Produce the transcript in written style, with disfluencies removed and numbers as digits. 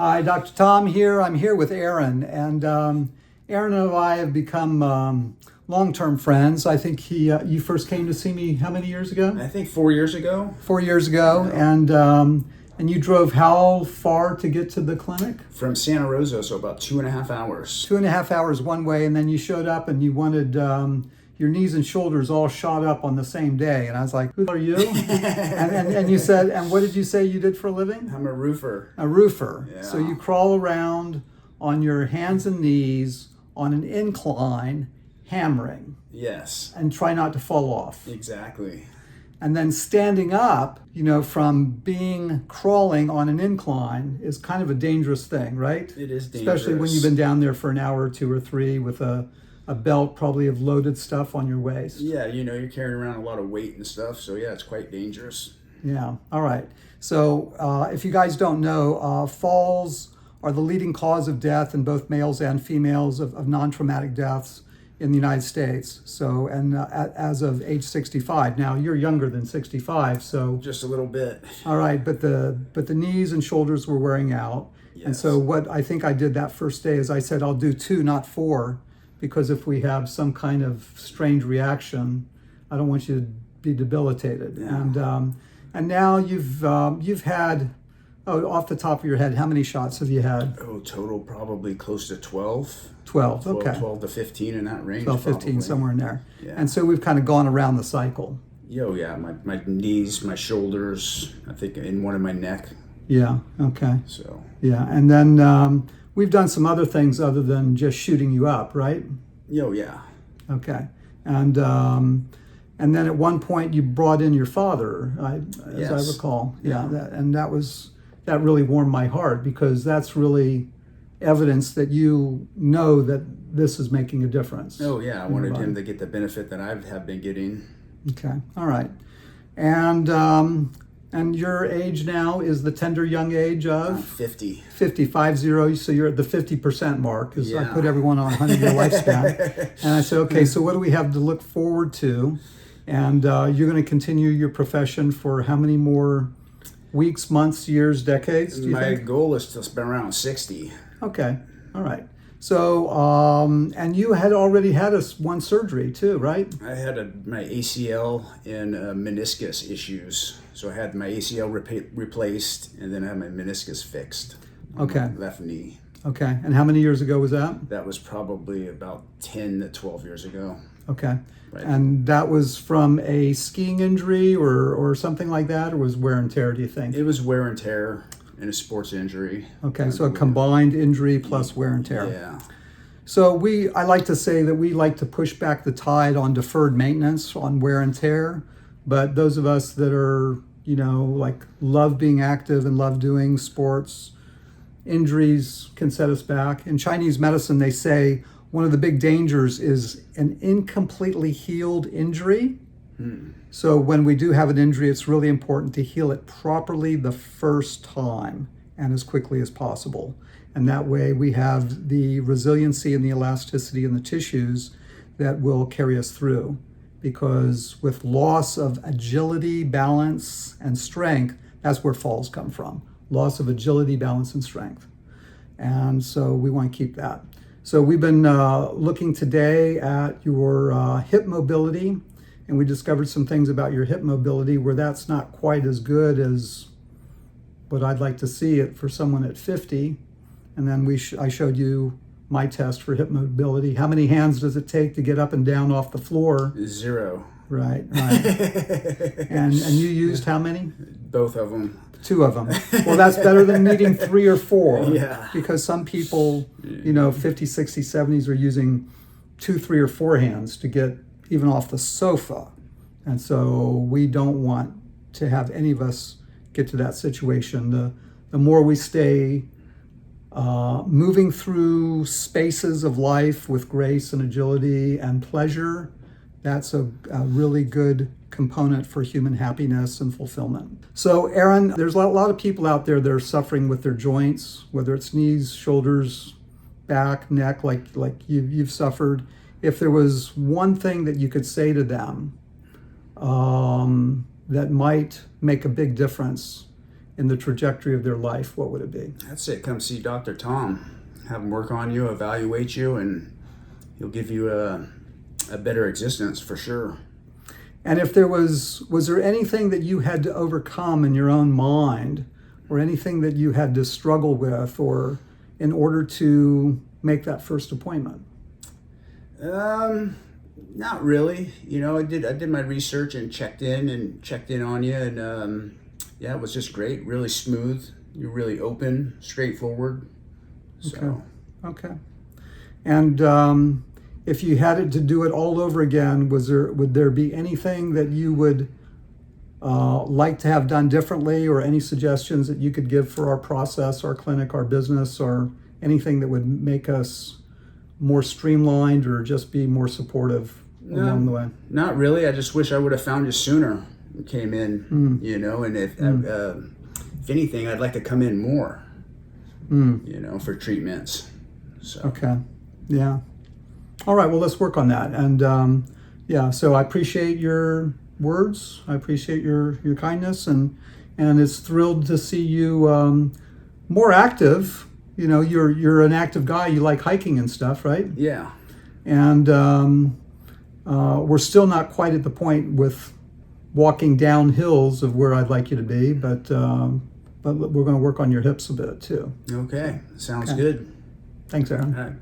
Hi, Dr. Tom here. I'm here with Aaron, and Aaron and I have become long-term friends. I think you first came to see me how many years ago? I think 4 years ago. 4 years ago, and you drove how far to get to the clinic? From Santa Rosa, so about 2.5 hours. 2.5 hours one way, and then you showed up and you wanted your knees and shoulders all shot up on the same day. And I was like, who are you? and you said, and what did you say you did for a living? I'm a roofer. A roofer. Yeah. So you crawl around on your hands and knees on an incline, hammering, Yes, and try not to fall off. exactly. And then standing up, from being crawling on an incline is kind of a dangerous thing, right? It is dangerous. Especially when you've been down there for an hour or two or three with a belt probably of loaded stuff on your waist. Yeah, you're carrying around a lot of weight and stuff, so yeah, it's quite dangerous. Yeah. All right. So if you guys don't know, falls are the leading cause of death in both males and females of non-traumatic deaths in the United States. So, and as of age 65. Now you're younger than 65, so Just a little bit. all right. But the knees and shoulders were wearing out, and Yes. so what I think I did that first day is I said I'll do 2, not 4, because if we have some kind of strange reaction, I don't want you to be debilitated. Yeah. And now you've had, off the top of your head, how many shots have you had? Oh, total probably close to 12. 12. 12, Okay. 12 to 15 in that range. 12, 15, probably. somewhere in there. Yeah. And so we've kind of gone around the cycle. Yeah, my knees, my shoulders, I think in one of my neck. Yeah. Okay. So Yeah. And then we've done some other things other than just shooting you up, right? yeah. Okay. And then at one point you brought in your father, as Yes. I recall. Yeah. Yeah. That really warmed my heart, because that's really evidence that you know that this is making a difference. Oh yeah, I in your wanted body. him to get the benefit that I have been getting. Okay. All right. And your age now is the tender young age I'm of 50. 50, so you're at the 50% mark, because I Yeah. put everyone on a 100-year lifespan. And I said, okay, so what do we have to look forward to? And you're going to continue your profession for how many more weeks, months, years, decades, do you My think? goal is to spend around 60. Okay. All right. So, and you had already had one surgery too, right? I had my ACL and meniscus issues. So I had my ACL replaced, and then I had my meniscus fixed on Okay. my left knee. Okay. And how many years ago was that? That was probably about 10 to 12 years ago. Okay. Right. And that was from a skiing injury or something like that, or was wear and tear, do you think? It was wear and tear and a sports injury. Okay, so a combined injury plus wear and tear. Yeah. So I like to say that we like to push back the tide on deferred maintenance, on wear and tear. But those of us that are, like love being active and love doing sports, injuries can set us back. In Chinese medicine, they say one of the big dangers is an incompletely healed injury. So when we do have an injury, it's really important to heal it properly the first time and as quickly as possible. And that way we have the resiliency and the elasticity in the tissues that will carry us through. Because with loss of agility, balance, and strength, that's where falls come from. Loss of agility, balance, and strength. And so we want to keep that. So we've been looking today at your hip mobility, and we discovered some things about your hip mobility where that's not quite as good as what I'd like to see it for someone at 50. And then I showed you my test for hip mobility. How many hands does it take to get up and down off the floor? 0. Right. And you used how many? Both of them. 2 of them. Well, that's better than needing 3 or 4. Yeah. Because some people, 50, 60, 70s are using 2, 3, or 4 hands to get even off the sofa. And so we don't want to have any of us get to that situation. The more we stay moving through spaces of life with grace and agility and pleasure, that's a really good component for human happiness and fulfillment. So Aaron, there's a lot of people out there that are suffering with their joints, whether it's knees, shoulders, back, neck, like you've suffered. If there was one thing that you could say to them that might make a big difference in the trajectory of their life, what would it be? That's it. Come see Dr. Tom. Have him work on you, evaluate you, and he'll give you a better existence for sure. And if there was there anything that you had to overcome in your own mind, or anything that you had to struggle with, or in order to make that first appointment? Not really. You know, I did my research and checked in on you, and yeah, it was just great. Really smooth. You're really open, straightforward. So. Okay. And if you had it to do it all over again, would there be anything that you would like to have done differently, or any suggestions that you could give for our process, our clinic, our business, or anything that would make us more streamlined or just be more supportive along the way? Not really. I just wish I would have found you sooner. Came in, you know, and if anything, I'd like to come in more, you know, for treatments. So. Okay. Yeah. All right. Well, let's work on that. And yeah, so I appreciate your words. I appreciate your kindness, and it's thrilled to see you more active. You know, you're an active guy. You like hiking and stuff, right? Yeah. And we're still not quite at the point with walking down hills of where I'd like you to be, but we're going to work on your hips a bit too. Okay. Sounds good. Thanks, Aaron. All right.